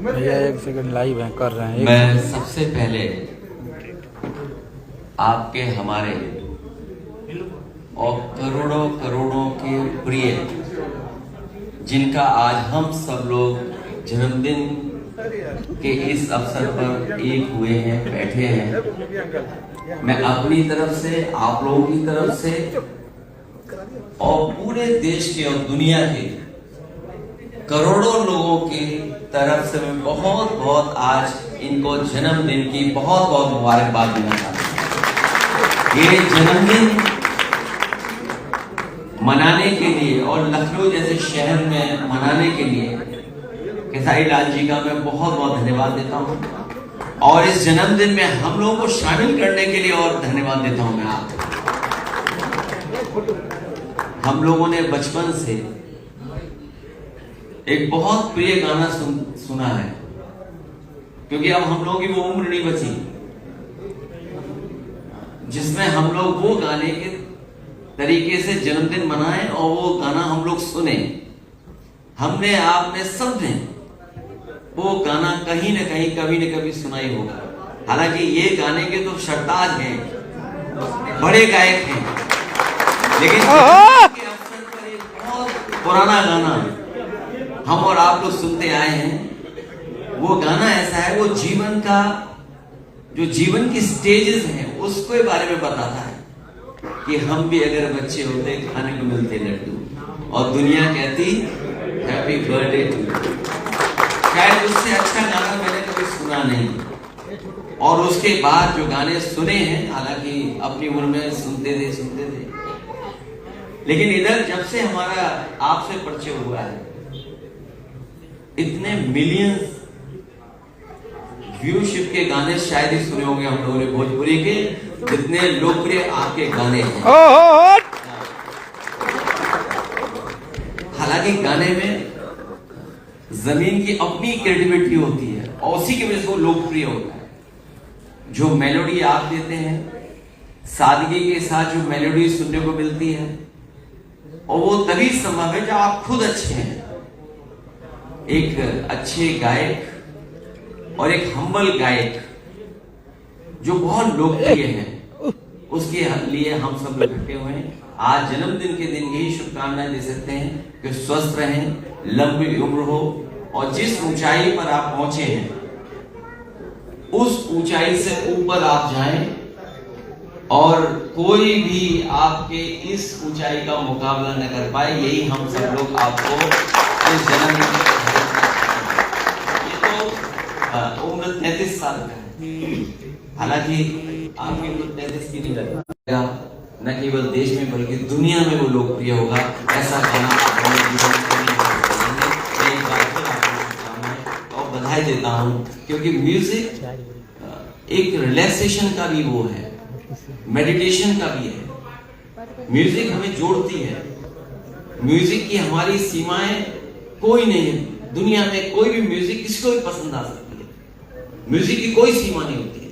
भैया 1 second live है, कर रहे हैं। मैं सबसे पहले आपके हमारे और करोड़ों करोड़ों के प्रिय, जिनका आज हम सब लोग जन्मदिन के इस अवसर पर एक हुए हैं, बैठे हैं, मैं अपनी तरफ से, आप लोगों की तरफ से और पूरे देश के और दुनिया के करोड़ों लोगों की तरफ से मैं बहुत बहुत आज इनको जन्मदिन की बहुत बहुत मुबारकबाद देना चाहता हूँ। ये जन्मदिन मनाने के लिए और लखनऊ जैसे शहर में मनाने के लिए खेसारी लाल जी का मैं बहुत बहुत धन्यवाद देता हूँ, और इस जन्मदिन में हम लोगों को शामिल करने के लिए और धन्यवाद देता हूँ मैं आपको। हम लोगों ने बचपन से एक बहुत प्रिय गाना सुना है, क्योंकि अब हम लोगों की वो उम्र नहीं बची जिसमें हम लोग वो गाने के तरीके से जन्मदिन मनाएं और वो गाना हम लोग सुने। हमने, आपने, सबने वो गाना कहीं न कहीं कभी न कभी सुना ही होगा। हालांकि ये गाने के तो सरताज हैं, बड़े गायक हैं, लेकिन के अवसर पर एक बहुत पुराना गाना हम और आप लोग सुनते आए हैं। वो गाना ऐसा है, वो जीवन का, जो जीवन की स्टेजेस हैं उसके बारे में बताता है कि हम भी अगर बच्चे होते, खाने को मिलते लड्डू, और दुनिया कहती हैप्पी बर्थडे टू यू। शायद उससे अच्छा गाना मैंने कभी सुना नहीं। और उसके बाद जो गाने सुने हैं, हालांकि अपनी उम्र में सुनते थे, लेकिन इधर जब से हमारा आपसे परिचय हुआ है, इतने मिलियंस व्यूशिप के गाने शायद ही सुने होंगे हम लोगों ने भोजपुरी के, जितने लोकप्रिय आपके गाने हैं। हालांकि गाने में जमीन की अपनी क्रिएटिविटी होती है और उसी की वजह से वो लोकप्रिय होता है। जो मेलोडी आप देते हैं, सादगी के साथ जो मेलोडी सुनने को मिलती है, और वो तभी संभव है जब आप खुद अच्छे हैं, एक अच्छे गायक और एक हम्बल गायक जो बहुत लोकप्रिय है, उसके लिए हम सब लोग इकट्ठे हुए हैं। आज जन्मदिन के दिन यही शुभकामनाएं दे सकते हैं कि स्वस्थ रहें, लंबी उम्र हो, और जिस ऊंचाई पर आप पहुंचे हैं उस ऊंचाई से ऊपर आप जाएं, और कोई भी आपके इस ऊंचाई का मुकाबला न कर पाए, यही हम सब लोग आपको इस जन्मदिन। ये तो उम्र 33 साल का है, हालांकि आपकी उम्र 33 की नहीं लगेगा, न केवल देश में बल्कि दुनिया में वो लोकप्रिय होगा। ऐसा गाना और बधाई देता हूँ, क्योंकि म्यूजिक एक रिलैक्सेशन का भी वो है, मेडिटेशन का भी है। म्यूजिक हमें जोड़ती है। म्यूजिक की हमारी सीमाएं कोई नहीं है। दुनिया में कोई भी म्यूजिक किसी को भी पसंद आ सकती है, म्यूजिक की कोई सीमा नहीं होती है।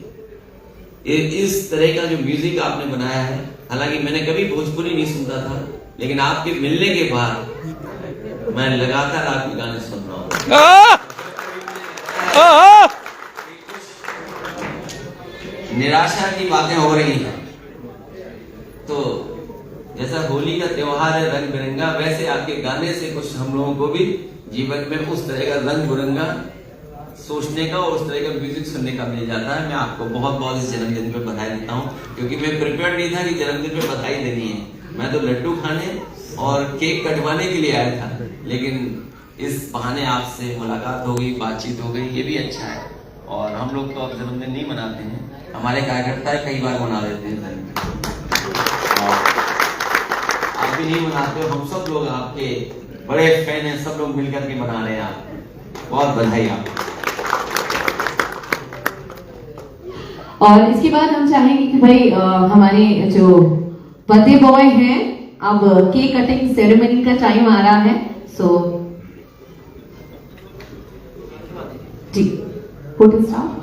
इस तरह का जो म्यूजिक आपने बनाया है, हालांकि मैंने कभी भोजपुरी नहीं सुनता था, लेकिन आपके मिलने के बाद मैं लगातार आपके गाने सुन रहा हूँ। निराशा की बातें हो रही हैं, तो जैसा होली का त्योहार है रंग बिरंगा, वैसे आपके गाने से कुछ हम लोगों को भी जीवन में उस तरह का रंग बिरंगा सोचने का और उस तरह का म्यूजिक सुनने का मिल जाता है। मैं आपको बहुत बहुत इस जन्मदिन पे बधाई देता हूँ, क्योंकि मैं प्रिपेयर नहीं था कि जन्मदिन पे बधाई देनी है। मैं तो लड्डू खाने और केक कटवाने के लिए आया था, लेकिन इस बहाने आपसे मुलाकात हो गई, बातचीत हो गई, ये भी अच्छा है। और हम लोग तो अब जन्मदिन नहीं मनाते हैं, हमारे कार्यकर्ता कई बार मना देते हैं जन्मदिन, आप भी नहीं मनाते हो। हम सब लोग आपके बड़े फैन हैं, सब लोग मिलकर के मना रहे हैं। आप बहुत बधाई आपको। और इसके बाद हम चाहेंगे कि भाई हमारे जो बर्थडे बॉय हैं, अब केक कटिंग सेरेमनी का टाइम आ रहा है, सो जी फोटो स्टार्ट।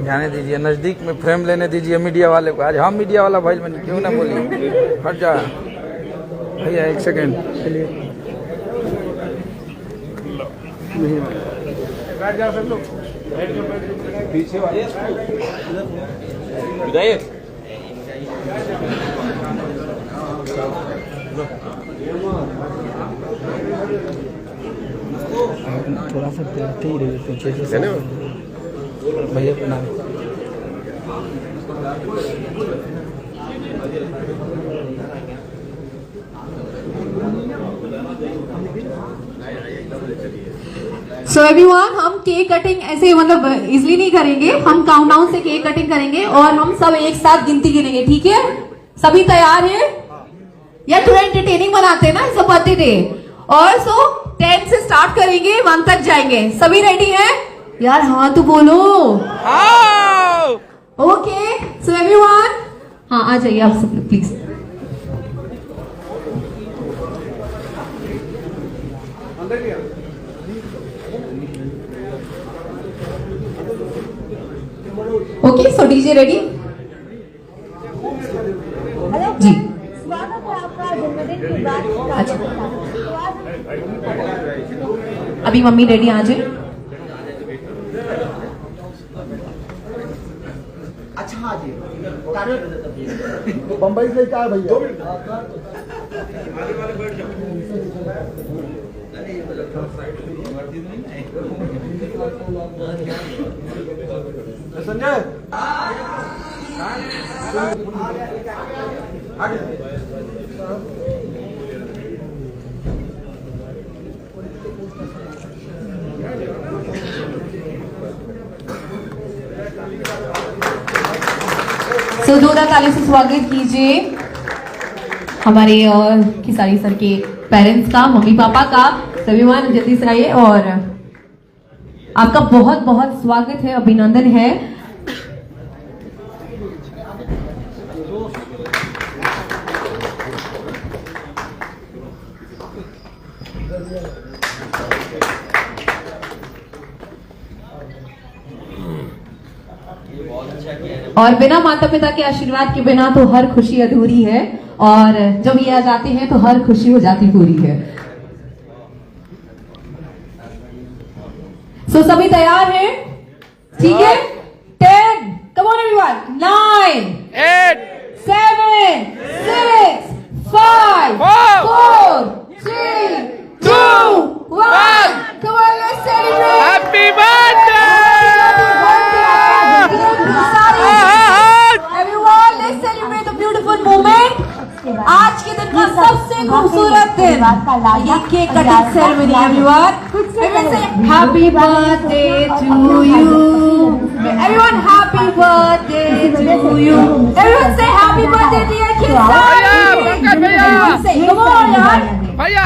जाने दीजिए, नजदीक में फ्रेम लेने दीजिए मीडिया वाले को। आज हम मीडिया वाला भाई बन क्यों ना बोलिए, हट जा भैया, एक सेकेंड पीछे वाले थोड़ा सा देखते ही रहिए पीछे से भैया प्रणाम। सो एवरीवन, हम केक कटिंग ऐसे मतलब इजली नहीं करेंगे, हम काउंटडाउन से केक कटिंग करेंगे और हम सब एक साथ गिनती गिनेंगे, ठीक है? सभी तैयार हैं? या थोड़ा एंटरटेनिंग बनाते हैं ना सब बर्थडे डे। और सो 10 से स्टार्ट करेंगे, 1 तक जाएंगे। सभी रेडी हैं? यार हाँ तो बोलो। ओके, सो एवरीवन, हाँ आ जाइए आप सब please. Okay, so DJ ready जी। स्वागत है आपका जन्मदिन के बाद। अच्छा, अभी मम्मी रेडी आ जाए। अच्छा जी, बम्बई से क्या है भैया? संजय सो जोरदार ताली से स्वागत कीजिए हमारे खिसारी सर के पेरेंट्स का, मम्मी पापा का। सभी मान जल्दी से आइए और आपका बहुत बहुत स्वागत है, अभिनंदन है। और बिना माता पिता के आशीर्वाद के बिना तो हर खुशी अधूरी है, और जब ये आ जाते हैं तो हर खुशी हो जाती पूरी है। सो सभी तैयार हैं? ठीक है? 10, come on everyone, 9, 8 7, 6, 5, 4, 3, 2, 1. Come on, let's celebrate. Happy birthday Everyone, let's celebrate the beautiful moment. आज के दिन का सबसे खूबसूरत दिन, ये cake cutting ceremony. Everyone, everyone say happy birthday to you. Everyone, happy birthday to you. Everyone say happy birthday dear kids. भैया, पंकज भैया, Say, come on यार। भैया